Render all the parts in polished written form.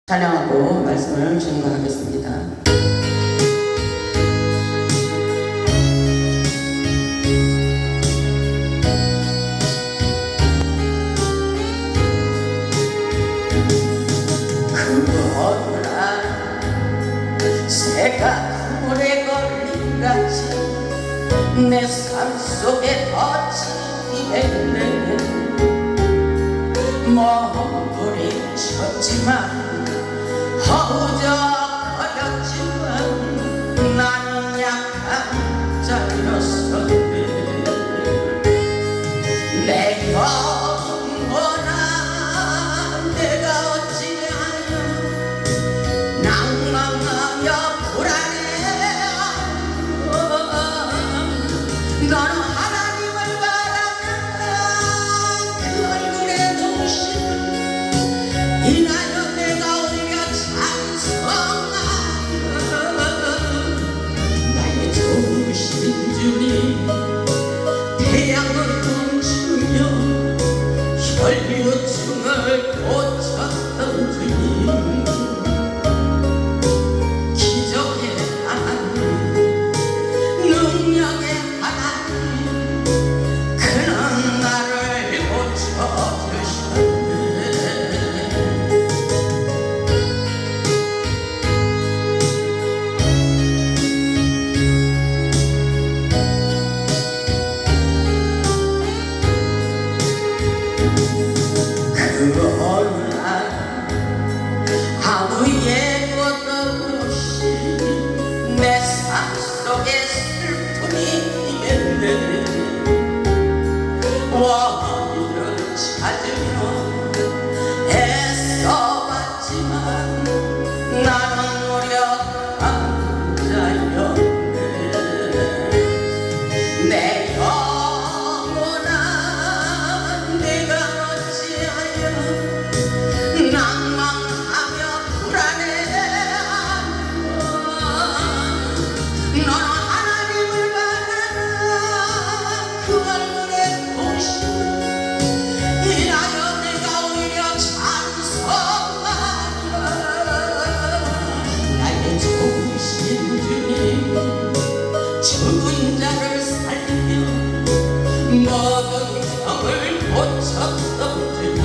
찬양하고 말씀을 증거하겠습니다. 그 어느 날 새가 물에 걸린 같이 내 삶 속에 덧치겠네. 몸부림쳤지만 허우적거렸지만 나는 약한 자였어. 내 영혼아 내가 어찌하여 낭망하며 불안해하고 너는 하나님을 바라면 그 얼굴에 눈부신 인하여 내가 오히려 찬송하며 나의 좋으신 주님 태양을 멈추며 혈류증을 고쳤던 주님 기적의 하나님 능력의 하나님 그는 나를 고쳐주셨네. 그 어느 날 아무 예고도 없이 내 삶 속에 슬픔이 임했네. 원인을 찾으며 애써봤지만 나는 무력한 자였네. 내 영혼아 내가 어찌하여 낭망하며 불안해하고 너는 하나님을 바라라 그 얼굴에 보시 인하여 내가 오히려 찬송하며 나의 좋으신 주님 죽은 자를 살리며 모든 병을 고쳤던 주님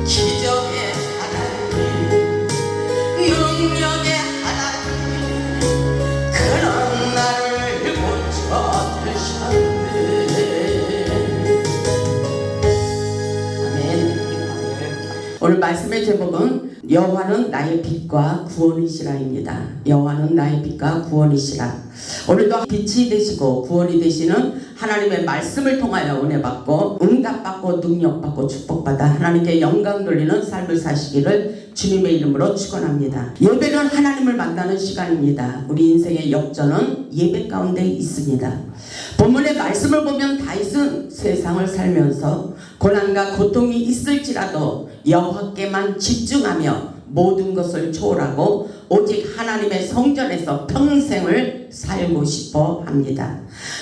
기적의 하나님 능력의 하나님 그는 나를 고쳐주셨네. 아멘. 오늘 말씀의 제목은 여호와는 나의 빛과 구원이시라입니다. 여호와는 나의 빛과 구원이시라. 오늘도 빛이 되시고 구원이 되시는 하나님의 말씀을 통하여 은혜 받고 응답받고 능력받고 축복받아 하나님께 영광 돌리는 삶을 사시기를 주님의 이름으로 축원합니다. 예배는 하나님을 만나는 시간입니다. 우리 인생의 역전은 예배 가운데 있습니다. 본문의 말씀을 보면 다윗은 세상을 살면서 고난과 고통이 있을지라도 여호와께만 집중하며 모든 것을 초월하고 오직 하나님의 성전에서 평생을 살고 싶어 합니다.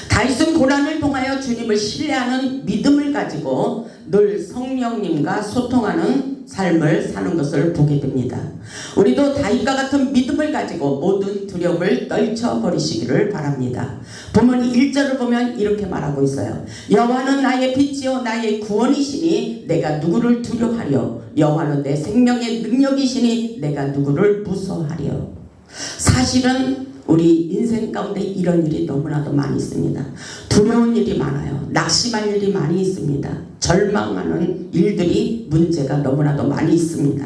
다윗은 고난을 통하여 주님을 신뢰하는 믿음을 가지고 늘 성령님과 소통하는 삶을 사는 것을 보게 됩니다. 우리도 다윗과 같은 믿음을 가지고 모든 두려움을 떨쳐버리시기를 바랍니다. 본문 1절을 보면 이렇게 말하고 있어요. 여호와는 나의 빛이요 나의 구원이시니 내가 누구를 두려워하려. 여호와는 내 생명의 능력이시니 내가 누구를 무서워하려. 사실은 우리 인생 가운데 이런 일이 너무나도 많이 있습니다. 두려운 일이 많아요. 낙심할 일이 많이 있습니다. 절망하는 일들이 문제가 너무나도 많이 있습니다.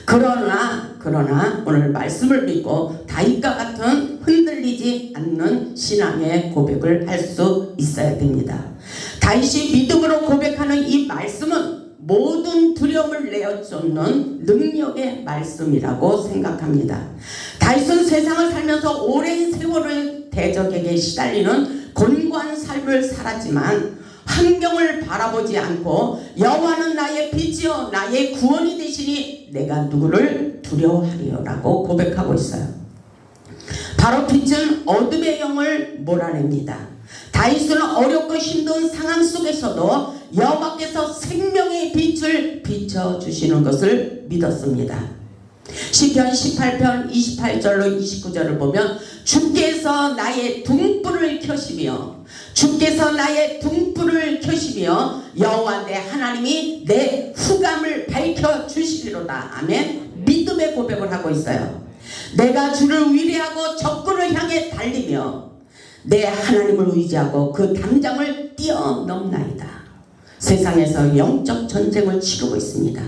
그러나 오늘 말씀을 믿고 다윗과 같은 흔들리지 않는 신앙의 고백을 할 수 있어야 됩니다. 다윗이 믿음으로 고백하는 이 말씀은 모든 두려움을 내어쫓는 능력의 말씀이라고 생각합니다. 다윗은 세상을 살면서 오랜 세월을 대적에게 시달리는 곤고한 삶을 살았지만 환경을 바라보지 않고 여호와는 나의 빛이요 나의 구원이 되시니 내가 누구를 두려워하리요라고 고백하고 있어요. 바로 빛은 어둠의 영을 몰아냅니다. 다윗은 어렵고 힘든 상황 속에서도 여호와께서 생명의 빛을 비춰주시는 것을 믿었습니다. 시편 18편 28절로 29절을 보면 주께서 나의 등불을 켜시며 주께서 나의 등불을 켜시며 여호와 내 하나님이 내 후감을 밝혀주시리로다. 아멘. 믿음의 고백을 하고 있어요. 내가 주를 위대하고 적군을 향해 달리며 내 하나님을 의지하고 그 담장을 뛰어넘나이다. 세상에서 영적 전쟁을 치르고 있습니다.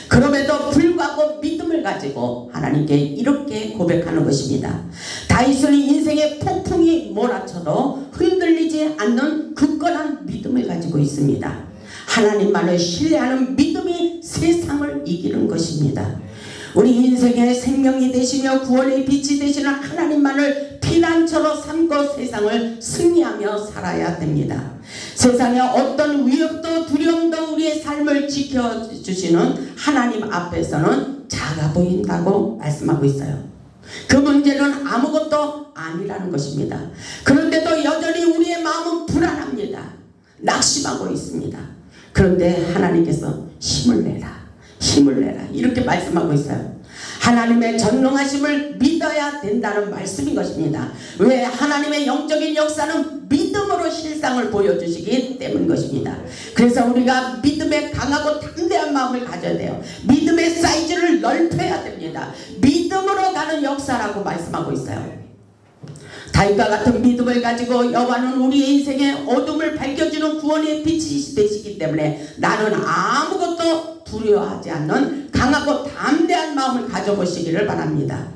그럼에도 불구하고 믿음을 가지고 하나님께 이렇게 고백하는 것입니다. 다윗은 인생의 폭풍이 몰아쳐도 흔들리지 않는 굳건한 믿음을 가지고 있습니다. 하나님만을 신뢰하는 믿음이 세상을 이기는 것입니다. 우리 인생의 생명이 되시며 구원의 빛이 되시는 하나님만을 피난처로 삼고 세상을 승리하며 살아야 됩니다. 세상의 어떤 위협도 두려움도 우리의 삶을 지켜주시는 하나님 앞에서는 작아 보인다고 말씀하고 있어요. 그 문제는 아무것도 아니라는 것입니다. 그런데도 여전히 우리의 마음은 불안합니다. 낙심하고 있습니다. 그런데 하나님께서 힘을 내라, 힘을 내라 이렇게 말씀하고 있어요. 하나님의 전능하심을 믿어야 된다는 말씀인 것입니다. 왜? 하나님의 영적인 역사는 믿음으로 실상을 보여주시기 때문인 것입니다. 그래서 우리가 믿음에 강하고 담대한 마음을 가져야 돼요. 믿음의 사이즈를 넓혀야 됩니다. 믿음으로 가는 역사라고 말씀하고 있어요. 다윗과 같은 믿음을 가지고 여호와는 우리의 인생의 어둠을 밝혀주는 구원의 빛이 되시기 때문에 나는 아무것도 두려워하지 않는 강하고 담대한 마음을 가져보시기를 바랍니다.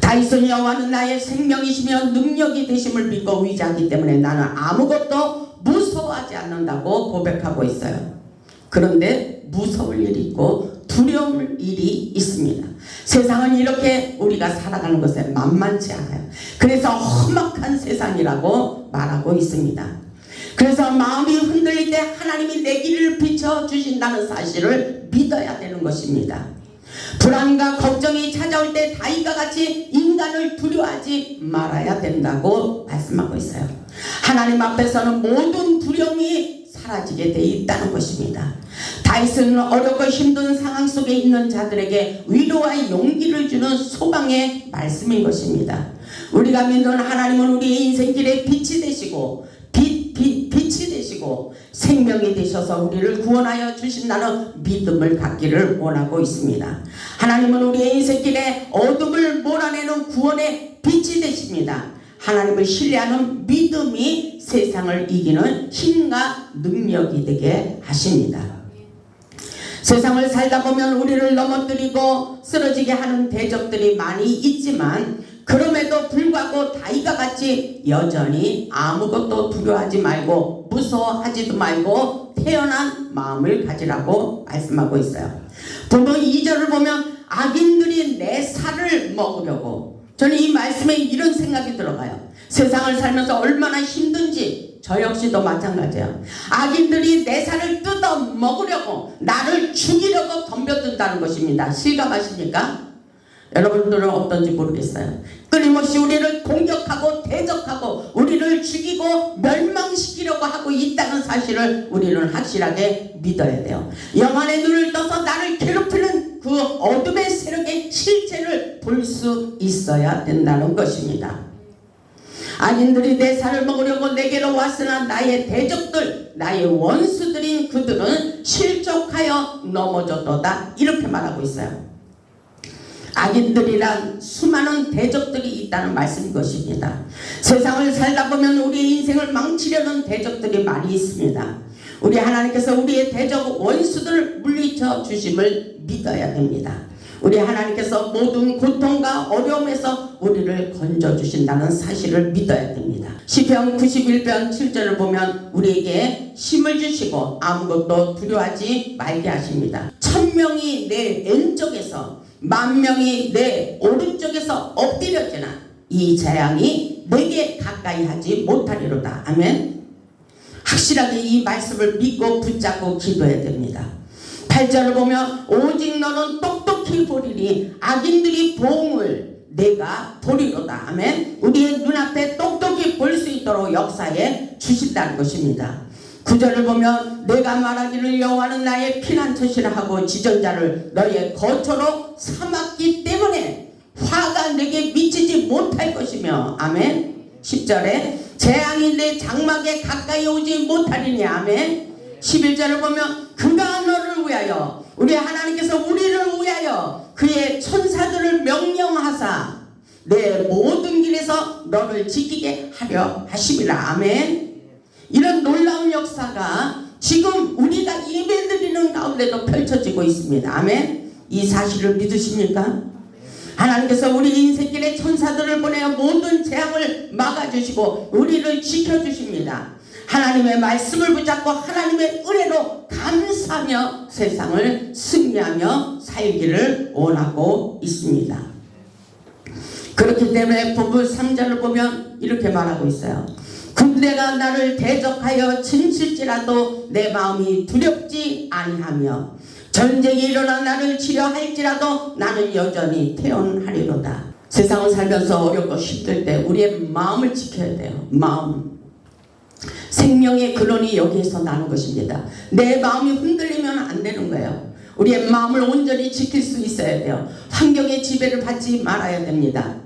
다윗은 여호와는 나의 생명이시며 능력이 되심을 믿고 의지하기 때문에 나는 아무것도 무서워하지 않는다고 고백하고 있어요. 그런데 무서울 일이 있고 두려울 일이 있습니다. 세상은 이렇게 우리가 살아가는 것에 만만치 않아요. 그래서 험악한 세상이라고 말하고 있습니다. 그래서 마음이 흔들릴 때 하나님이 내 길을 비춰주신다는 사실을 믿어야 되는 것입니다. 불안과 걱정이 찾아올 때 다윗과 같이 인간을 두려워하지 말아야 된다고 말씀하고 있어요. 하나님 앞에서는 모든 두려움이 사라지게 되어 있다는 것입니다. 다윗은 어렵고 힘든 상황 속에 있는 자들에게 위로와 용기를 주는 소망의 말씀인 것입니다. 우리가 믿는 하나님은 우리의 인생길에 빛이 되시고 빛이 되시고 생명이 되셔서 우리를 구원하여 주신다는 믿음을 갖기를 원하고 있습니다. 하나님은 우리의 인생길에 어둠을 몰아내는 구원의 빛이 되십니다. 하나님을 신뢰하는 믿음이 세상을 이기는 힘과 능력이 되게 하십니다. 세상을 살다 보면 우리를 넘어뜨리고 쓰러지게 하는 대적들이 많이 있지만 그럼에도 불구하고 다윗과 같이 여전히 아무것도 두려워하지 말고 무서워하지도 말고 태어난 마음을 가지라고 말씀하고 있어요. 보면 2절을 보면 악인들이 내 살을 먹으려고, 저는 이 말씀에 이런 생각이 들어가요. 세상을 살면서 얼마나 힘든지 저 역시도 마찬가지예요. 악인들이 내 살을 뜯어 먹으려고 나를 죽이려고 덤벼든다는 것입니다. 실감하십니까? 여러분들은 어떤지 모르겠어요. 끊임없이 우리를 공격하고 대적하고 우리를 죽이고 멸망시키려고 하고 있다는 사실을 우리는 확실하게 믿어야 돼요. 영안의 눈을 떠서 나를 괴롭히는 그 어둠의 세력의 실체를 볼 수 있어야 된다는 것입니다. 악인들이 내 살을 먹으려고 내게로 왔으나 나의 대적들, 나의 원수들인 그들은 실족하여 넘어졌도다, 이렇게 말하고 있어요. 악인들이란 수많은 대적들이 있다는 말씀인 것입니다. 세상을 살다 보면 우리의 인생을 망치려는 대적들이 많이 있습니다. 우리 하나님께서 우리의 대적 원수들을 물리쳐 주심을 믿어야 됩니다. 우리 하나님께서 모든 고통과 어려움에서 우리를 건져주신다는 사실을 믿어야 됩니다. 시편 91편 7절을 보면 우리에게 힘을 주시고 아무것도 두려워하지 말게 하십니다. 1000명이 내 왼쪽에서 10,000명이 내 오른쪽에서 엎드려지나 이 재앙이 내게 가까이 하지 못하리로다. 아멘. 확실하게 이 말씀을 믿고 붙잡고 기도해야 됩니다. 8절을 보면 오직 너는 똑똑히 보리니 악인들이 보응을 내가 보리로다. 아멘. 우리의 눈앞에 똑똑히 충분히 볼 수 있도록 역사해 주신다는 것입니다. 9절을 보면 내가 말하기를 여호와는 나의 피난처시라 하고 지존자를 너의 거처로 삼았기 때문에 화가 내게 미치지 못할 것이며 아멘. 10절에 재앙이 내 장막에 가까이 오지 못하리니 아멘. 11절을 보면 그가 너를 위하여 우리 하나님께서 우리를 위하여 그의 천사들을 명령하사 내 모든 길에서 너를 지키게 하려 하심이라 아멘. 이런 놀라운 역사가 지금 우리가 예배드리는 가운데도 펼쳐지고 있습니다. 아멘. 이 사실을 믿으십니까? 하나님께서 우리 인생길에 천사들을 보내어 모든 재앙을 막아주시고 우리를 지켜주십니다. 하나님의 말씀을 붙잡고 하나님의 은혜로 감사하며 세상을 승리하며 살기를 원하고 있습니다. 그렇기 때문에 본문 3절을 보면 이렇게 말하고 있어요. 군대가 나를 대적하여 침실지라도 내 마음이 두렵지 아니하며 전쟁이 일어나 나를 치려 할지라도 나는 여전히 태어나리로다. 세상을 살면서 어렵고 힘들 때 우리의 마음을 지켜야 돼요. 마음. 생명의 근원이 여기에서 나는 것입니다. 내 마음이 흔들리면 안 되는 거예요. 우리의 마음을 온전히 지킬 수 있어야 돼요. 환경의 지배를 받지 말아야 됩니다.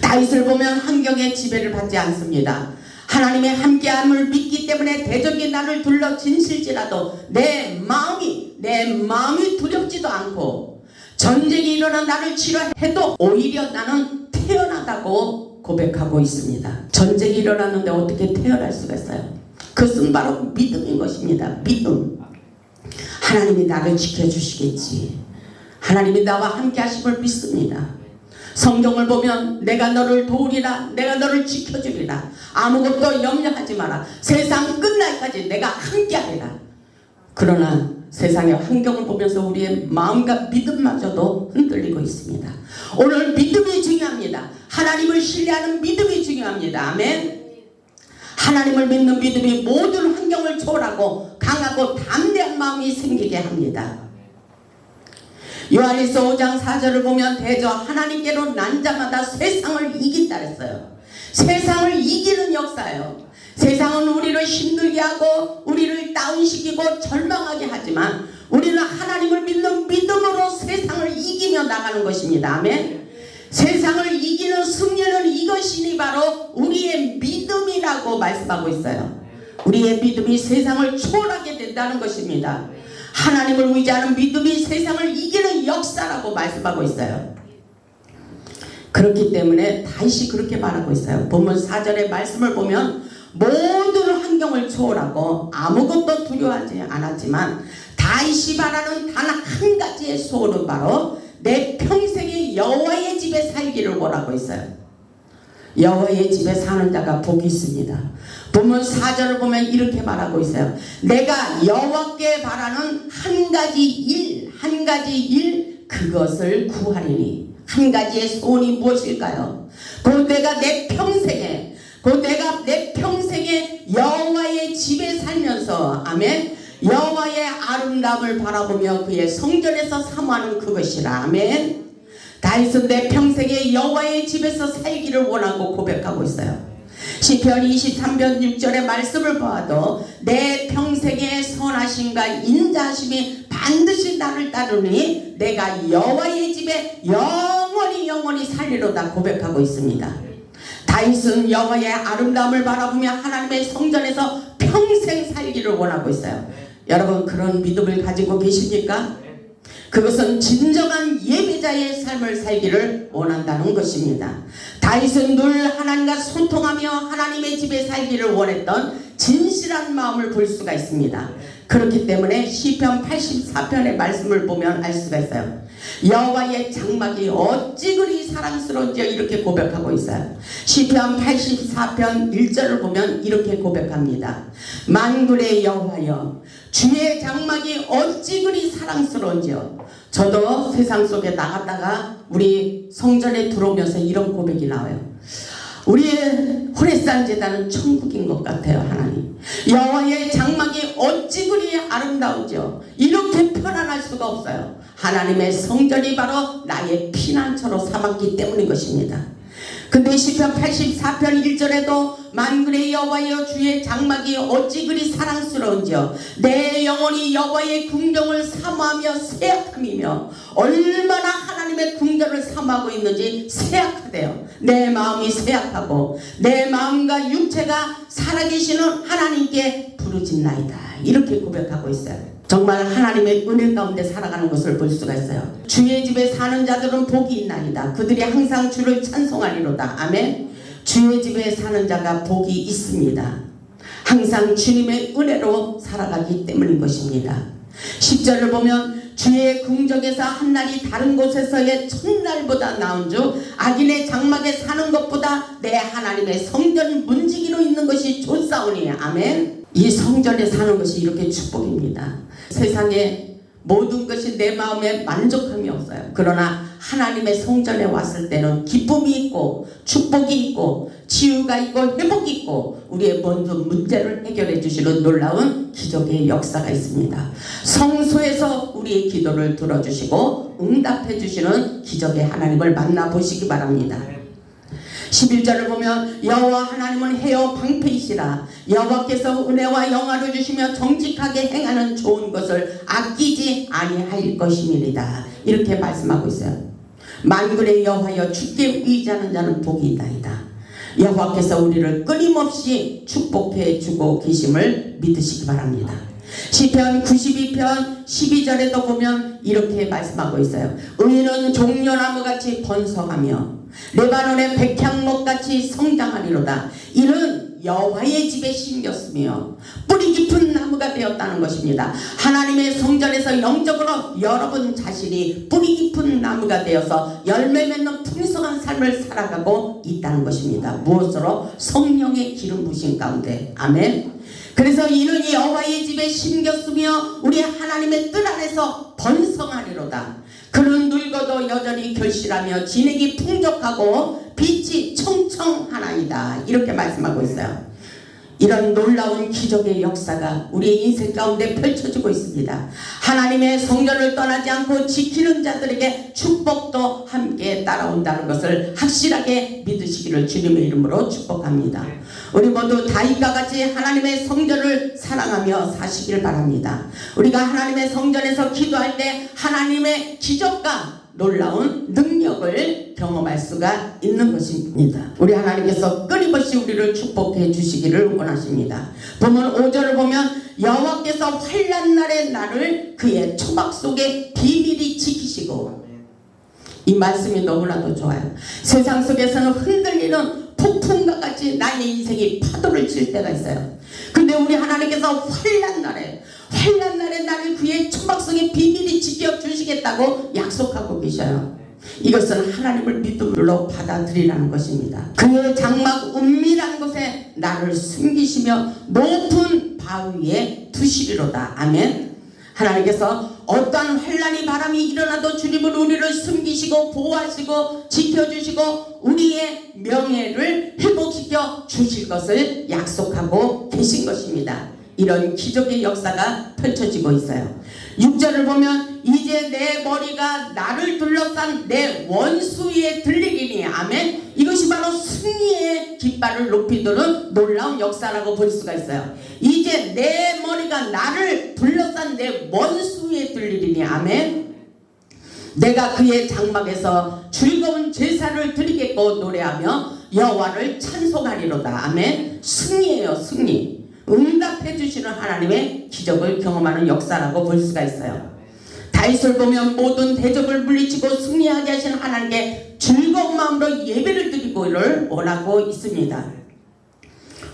다윗을 보면 환경의 지배를 받지 않습니다. 하나님의 함께함을 믿기 때문에 대적이 나를 둘러 진실지라도 내 마음이 두렵지도 않고 전쟁이 일어나 나를 치려 해도 오히려 나는 태어나다고 고백하고 있습니다. 전쟁이 일어났는데 어떻게 태어날 수가 있어요? 그것은 바로 믿음인 것입니다. 믿음. 하나님이 나를 지켜주시겠지. 하나님이 나와 함께 하심을 믿습니다. 성경을 보면 내가 너를 도우리라, 내가 너를 지켜주리라, 아무것도 염려하지 마라, 세상 끝날까지 내가 함께하리라. 그러나 세상의 환경을 보면서 우리의 마음과 믿음마저도 흔들리고 있습니다. 오늘 믿음이 중요합니다. 하나님을 신뢰하는 믿음이 중요합니다. 아멘. 하나님을 믿는 믿음이 모든 환경을 초월하고 강하고 담대한 마음이 생기게 합니다. 요한일서 5장 4절을 보면 대저 하나님께로 난 자마다 세상을 이긴다 그랬어요. 세상을 이기는 역사예요. 세상은 우리를 힘들게 하고 우리를 다운시키고 절망하게 하지만 우리는 하나님을 믿는 믿음으로 세상을 이기며 나가는 것입니다. 아멘. 세상을 이기는 승리는 이것이니 바로 우리의 믿음이라고 말씀하고 있어요. 우리의 믿음이 세상을 초월하게 된다는 것입니다. 하나님을 의지하는 믿음이 세상을 이기는 역사라고 말씀하고 있어요. 그렇기 때문에 다윗이 그렇게 말하고 있어요. 본문 4절의 말씀을 보면 모든 환경을 초월하고 아무것도 두려워하지 않았지만 다윗이 바라는 단 한 가지의 소원은 바로 내 평생에 여호와의 집에 살기를 원하고 있어요. 여호와의 집에 사는 자가 복이 있습니다. 본문 4절을 보면 이렇게 말하고 있어요. 내가 여호와께 바라는 한 가지 일 그것을 구하리니. 한 가지의 소원이 무엇일까요? 내가 내 평생에 여호와의 집에 살면서 아멘, 여호와의 아름다움을 바라보며 그의 성전에서 사모하는 그것이라. 아멘. 다윗은 내 평생에 여호와의 집에서 살기를 원하고 고백하고 있어요. 시편 23편 6절의 말씀을 보아도 내 평생의 선하심과 인자하심이 반드시 나를 따르니 내가 여호와의 집에 영원히 살리로다 고백하고 있습니다. 다윗은 여호와의 아름다움을 바라보며 하나님의 성전에서 평생 살기를 원하고 있어요. 여러분 그런 믿음을 가지고 계십니까? 그것은 진정한 예배자의 삶을 살기를 원한다는 것입니다. 다윗은 늘 하나님과 소통하며 하나님의 집에 살기를 원했던 진실한 마음을 볼 수가 있습니다. 그렇기 때문에 시편 84편의 말씀을 보면 알 수가 있어요. 여호와의 장막이 어찌 그리 사랑스러운지 이렇게 고백하고 있어요. 시편 84편 1절을 보면 이렇게 고백합니다. 만군의 여호와여 주의 장막이 어찌 그리 사랑스러운지요. 저도 세상 속에 나갔다가 우리 성전에 들어오면서 이런 고백이 나와요. 우리의 호레산 제단은 천국인 것 같아요. 하나님 여호와의 장막이 어찌 그리 아름다우죠. 이렇게 편안할 수가 없어요. 하나님의 성전이 바로 나의 피난처로 삼았기 때문인 것입니다. 근데 시편 84편 1절에도 만군의 여호와여 주의 장막이 어찌 그리 사랑스러운지요 내 영혼이 여호와의 궁정을 사모하며 쇠약함이며 얼마나 하나님의 궁정을 사모하고 있는지 쇠약하대요. 내 마음이 쇠약하고 내 마음과 육체가 살아계시는 하나님께 부르짖나이다 이렇게 고백하고 있어요. 정말 하나님의 은혜 가운데 살아가는 것을 볼 수가 있어요. 주의 집에 사는 자들은 복이 있나이다. 그들이 항상 주를 찬송하리로다. 아멘. 주의 집에 사는 자가 복이 있습니다. 항상 주님의 은혜로 살아가기 때문인 것입니다. 10절을 보면 주의 궁정에서 한날이 다른 곳에서의 첫날보다 나은 주 악인의 장막에 사는 것보다 내 하나님의 성전 문지기로 있는 것이 좋사오니. 아멘. 이 성전에 사는 것이 이렇게 축복입니다. 세상에 모든 것이 내 마음에 만족함이 없어요. 그러나 하나님의 성전에 왔을 때는 기쁨이 있고 축복이 있고 치유가 있고 회복이 있고 우리의 모든 문제를 해결해 주시는 놀라운 기적의 역사가 있습니다. 성소에서 우리의 기도를 들어주시고 응답해 주시는 기적의 하나님을 만나보시기 바랍니다. 11절을 보면 여호와 하나님은 해요 방패이시라. 여호와께서 은혜와 영화를 주시며 정직하게 행하는 좋은 것을 아끼지 아니할 것임이니이다. 이렇게 말씀하고 있어요. 만군의 여호와여 주께 의지하는 자는 복이 있나이다. 여호와께서 우리를 끊임없이 축복해 주고 계심을 믿으시기 바랍니다. 시편 92편 12절에도 보면 이렇게 말씀하고 있어요. 의인은 종려나무같이 번성하며 레바논의 백향목같이 성장하리로다. 이는 여호와의 집에 심겼으며 뿌리 깊은 나무가 되었다는 것입니다. 하나님의 성전에서 영적으로 여러분 자신이 뿌리 깊은 나무가 되어서 열매 맺는 풍성한 삶을 살아가고 있다는 것입니다. 무엇으로? 성령의 기름 부으심 가운데. 아멘. 그래서 이는 여호와의 집에 심겼으며 우리 하나님의 뜰 안에서 번성하리로다. 그는 늙어도 여전히 결실하며 진액이 풍족하고 빛이 청청하나이다. 이렇게 말씀하고 있어요. 이런 놀라운 기적의 역사가 우리의 인생 가운데 펼쳐지고 있습니다. 하나님의 성전을 떠나지 않고 지키는 자들에게 축복도 함께 따라온다는 것을 확실하게 믿으시기를 주님의 이름으로 축복합니다. 우리 모두 다윗과 같이 하나님의 성전을 사랑하며 사시길 바랍니다. 우리가 하나님의 성전에서 기도할 때 하나님의 기적과 놀라운 능력을 경험할 수가 있는 것입니다. 우리 하나님께서 끊임없이 우리를 축복해 주시기를 원하십니다. 보면 5절을 보면 여호와께서 환난 날의 나를 그의 초막 속에 비밀히 지키시고. 이 말씀이 너무나도 좋아요. 세상 속에서는 흔들리는 폭풍과 같이 나의 인생이 파도를 칠 때가 있어요. 근데 우리 하나님께서 환난 날에 나를 그의 초막 속에 비밀히 지켜주시겠다고 약속하고 계셔요. 이것은 하나님을 믿음으로 받아들이라는 것입니다. 그의 장막 은밀한 곳에 나를 숨기시며 높은 바위에 두시리로다. 아멘. 하나님께서 어떠한 환난이 바람이 일어나도 주님은 우리를 숨기시고 보호하시고 지켜주시고 우리의 명예를 회복시켜 주실 것을 약속하고 계신 것입니다. 이런 기적의 역사가 펼쳐지고 있어요. 6절을 보면 이제 내 머리가 나를 둘러싼 내 원수 위에 들리리니. 아멘. 이것이 바로 승리의 깃발을 높이 드는 놀라운 역사라고 볼 수가 있어요. 이제 내 머리가 나를 둘러싼 내 원수 위에 들리리니. 아멘. 내가 그의 장막에서 즐거운 제사를 드리겠고 노래하며 여호와를 찬송하리로다. 아멘. 승리예요. 승리. 응답해 주시는 하나님의 기적을 경험하는 역사라고 볼 수가 있어요. 다윗을 보면 모든 대적을 물리치고 승리하게 하신 하나님께 즐거운 마음으로 예배를 드리고를 원하고 있습니다.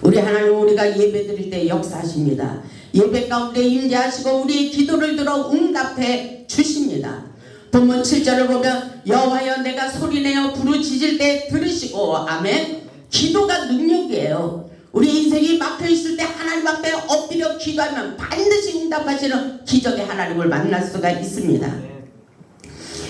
우리 하나님은 우리가 예배 드릴 때 역사하십니다. 예배 가운데 임재하시고 우리의 기도를 들어 응답해 주십니다. 본문 7절을 보면 여호와여 내가 소리내어 부르짖을 때 들으시고. 아멘. 기도가 능력이에요. 우리 인생이 막혀있을 때 하나님 앞에 엎드려 기도하면 반드시 응답하시는 기적의 하나님을 만날 수가 있습니다.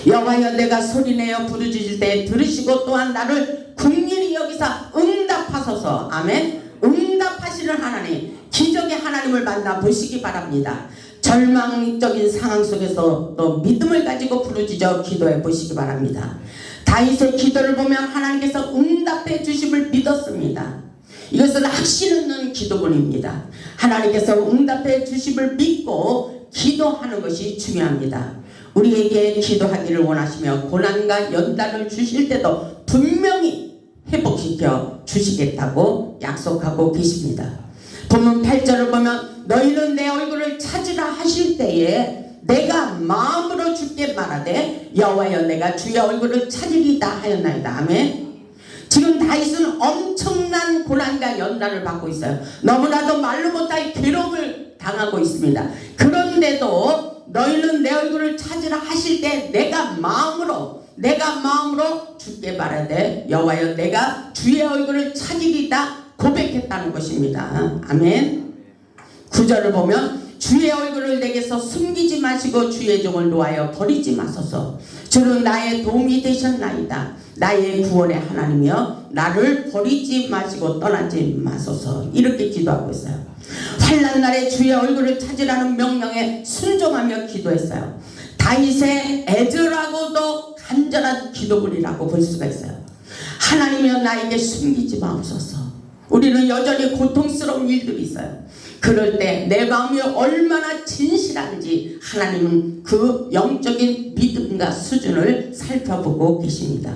여호와여 내가 소리내어 부르짖을 때 들으시고 또한 나를 긍휼히 여기사 응답하소서. 아멘. 응답하시는 하나님, 기적의 하나님을 만나보시기 바랍니다. 절망적인 상황 속에서 또 믿음을 가지고 부르짖어 기도해 보시기 바랍니다. 다윗의 기도를 보면 하나님께서 응답해 주심을 믿었습니다. 이것은 확신 있는 기도문입니다. 하나님께서 응답해 주심을 믿고 기도하는 것이 중요합니다. 우리에게 기도하기를 원하시며 고난과 연단을 주실 때도 분명히 회복시켜 주시겠다고 약속하고 계십니다. 본문 8절을 보면 너희는 내 얼굴을 찾으라 하실 때에 내가 마음으로 주께 말하되 여호와여 내가 주의 얼굴을 찾으리다 하였나이다. 아멘. 지금 다윗은 엄청난 고난과 연단을 받고 있어요. 너무나도 말로 못할 괴로움을 당하고 있습니다. 그런데도 너희는 내 얼굴을 찾으라 하실 때 내가 마음으로 주께 말하되 여호와여 내가 주의 얼굴을 찾으리다 고백했다는 것입니다. 아멘. 9절을 보면 주의 얼굴을 내게서 숨기지 마시고 주의 종을 놓아여 버리지 마소서. 주는 나의 도움이 되셨나이다. 나의 구원의 하나님이여 나를 버리지 마시고 떠나지 마소서. 이렇게 기도하고 있어요. 환난 날에 주의 얼굴을 찾으라는 명령에 순종하며 기도했어요. 다윗의 애절하고도 간절한 기도문이라고 볼 수가 있어요. 하나님이여 나에게 숨기지 마옵소서. 우리는 여전히 고통스러운 일들이 있어요. 그럴 때 내 마음이 얼마나 진실한지 하나님은 그 영적인 믿음과 수준을 살펴보고 계십니다.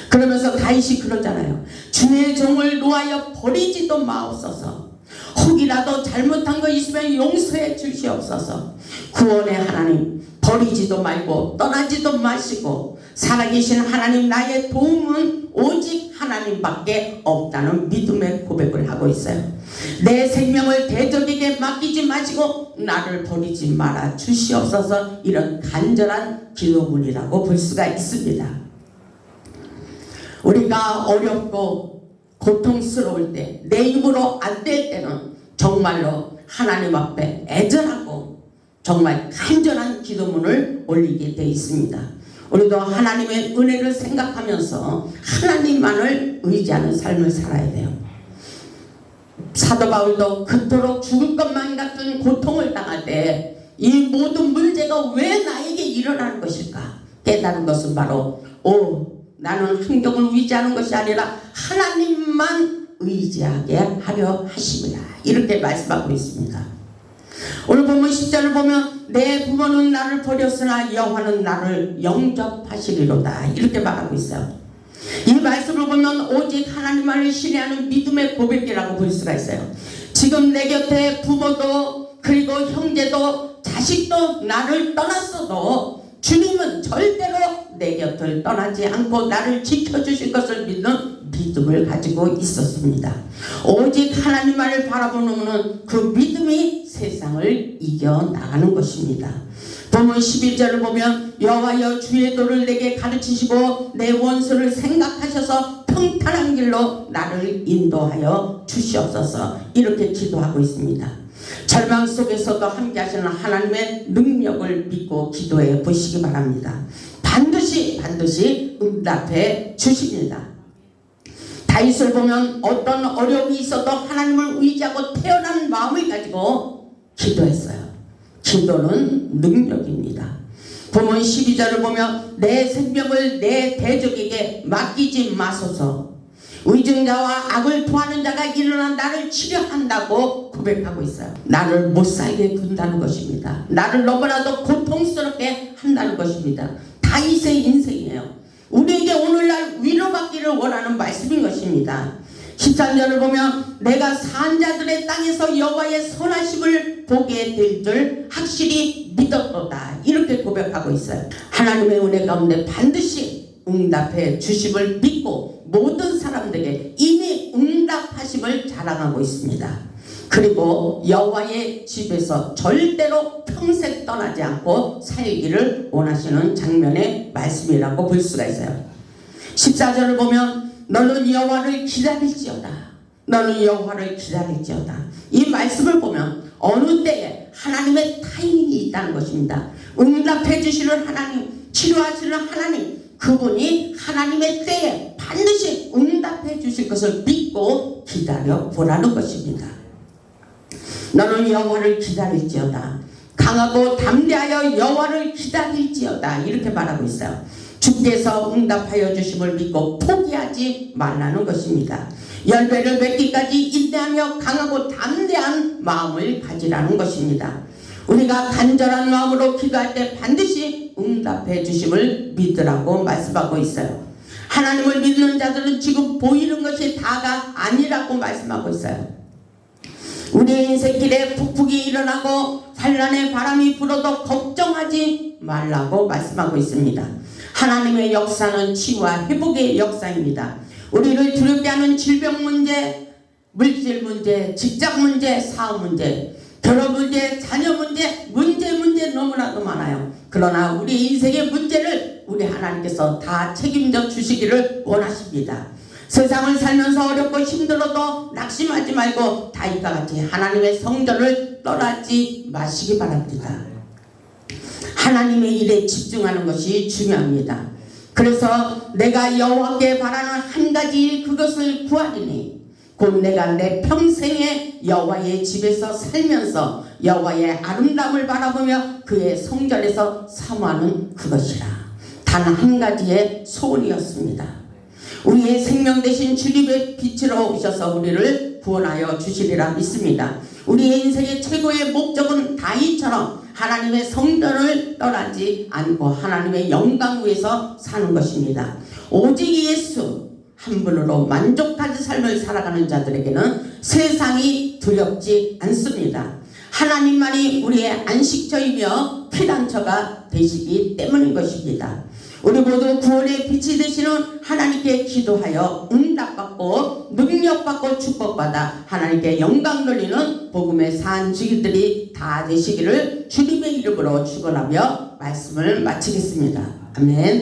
그러면서 다윗이 그러잖아요. 주의 종을 놓아여 버리지도 마옵소서. 혹이라도 잘못한 거 있으면 용서해 주시옵소서. 구원의 하나님 버리지도 말고 떠나지도 마시고 살아계신 하나님 나의 도움은 오직 하나님밖에 없다는 믿음의 고백을 하고 있어요. 내 생명을 대적에게 맡기지 마시고 나를 버리지 말아 주시옵소서. 이런 간절한 기도문이라고 볼 수가 있습니다. 우리가 어렵고 고통스러울 때 내 힘으로 안 될 때는 정말로 하나님 앞에 애절하고 정말 간절한 기도문을 올리게 되어 있습니다. 우리도 하나님의 은혜를 생각하면서 하나님만을 의지하는 삶을 살아야 돼요. 사도 바울도 그토록 죽을 것만 같은 고통을 당할 때 이 모든 문제가 왜 나에게 일어나는 것일까 깨달은 것은 바로 나는 환경을 의지하는 것이 아니라 하나님만 의지하게 하려 하십니다. 이렇게 말씀하고 있습니다. 오늘 보면 10절을 보면 내 부모는 나를 버렸으나 여호와는 나를 영접하시리로다. 이렇게 말하고 있어요. 이 말씀을 보면 오직 하나님만을 신뢰하는 믿음의 고백이라고 볼 수가 있어요. 지금 내 곁에 부모도 그리고 형제도 자식도 나를 떠났어도 주님은 절대로 내 곁을 떠나지 않고 나를 지켜주실 것을 믿는 믿음을 가지고 있었습니다. 오직 하나님만을 바라보는 그 믿음이 세상을 이겨나가는 것입니다. 본문 11절을 보면 여호와여 주의 도를 내게 가르치시고 내 원수를 생각하셔서 평탄한 길로 나를 인도하여 주시옵소서. 이렇게 기도하고 있습니다. 절망 속에서도 함께 하시는 하나님의 능력을 믿고 기도해 보시기 바랍니다. 반드시 응답해 주십니다. 다윗을 보면 어떤 어려움이 있어도 하나님을 의지하고 태어난 마음을 가지고 기도했어요. 기도는 능력입니다. 본문 12절을 보면 내 생명을 내 대적에게 맡기지 마소서. 의증자와 악을 토하는 자가 일어나 나를 치려한다고 고백하고 있어요. 나를 못살게 군다는 것입니다. 나를 너무나도 고통스럽게 한다는 것입니다. 다윗의 인생이에요. 우리에게 오늘날 위로받기를 원하는 말씀인 것입니다. 13절을 보면 내가 산자들의 땅에서 여호와의 선하심을 보게 될 줄 확실히 믿었도다. 이렇게 고백하고 있어요. 하나님의 은혜 가운데 반드시 응답해 주심을 믿고 모든 사람들에게 이미 응답하심을 자랑하고 있습니다. 그리고 여호와의 집에서 절대로 평생 떠나지 않고 살기를 원하시는 장면의 말씀이라고 볼 수가 있어요. 14절을 보면 너는 여호와를 기다릴지어다. 너는 여호와를 기다릴지어다. 이 말씀을 보면 어느 때에 하나님의 타이밍이 있다는 것입니다. 응답해 주시는 하나님, 치료하시는 하나님, 그분이 하나님의 때에 반드시 응답해 주실 것을 믿고 기다려 보라는 것입니다. 너는 여호와를 기다릴지어다. 강하고 담대하여 여호와를 기다릴지어다. 이렇게 말하고 있어요. 주께서 응답하여 주심을 믿고 포기하지 말라는 것입니다. 10배를 맺기까지 인내하며 강하고 담대한 마음을 가지라는 것입니다. 우리가 간절한 마음으로 기도할 때 반드시 응답해 주심을 믿으라고 말씀하고 있어요. 하나님을 믿는 자들은 지금 보이는 것이 다가 아니라고 말씀하고 있어요. 우리의 인생길에 북풍이 일어나고 산란의 바람이 불어도 걱정하지 말라고 말씀하고 있습니다. 하나님의 역사는 치유와 회복의 역사입니다. 우리를 두렵게 하는 질병 문제, 물질 문제, 직장 문제, 사업 문제, 결혼 문제, 자녀 문제 너무나도 많아요. 그러나 우리 인생의 문제를 우리 하나님께서 다 책임져 주시기를 원하십니다. 세상을 살면서 어렵고 힘들어도 낙심하지 말고 다윗과 같이 하나님의 성전을 떠나지 마시기 바랍니다. 하나님의 일에 집중하는 것이 중요합니다. 그래서 내가 여호와께 바라는 한 가지 일, 그것을 구하리니 곧 내가 내 평생에 여호와의 집에서 살면서 여호와의 아름다움을 바라보며 그의 성전에서 사모하는 그것이라. 단 한 가지의 소원이었습니다. 우리의 생명 되신 주님의 빛으로 오셔서 우리를 구원하여 주시리라 믿습니다. 우리의 인생의 최고의 목적은 다윗처럼 하나님의 성전을 떠나지 않고 하나님의 영광 위에서 사는 것입니다. 오직 예수 한 분으로 만족하는 삶을 살아가는 자들에게는 세상이 두렵지 않습니다. 하나님만이 우리의 안식처이며 피난처가 되시기 때문인 것입니다. 우리 모두 구원의 빛이 되시는 하나님께 기도하여 응답받고 능력받고 축복받아 하나님께 영광 돌리는 복음의 산지기들이 다 되시기를 주님의 이름으로 축원하며 말씀을 마치겠습니다. 아멘.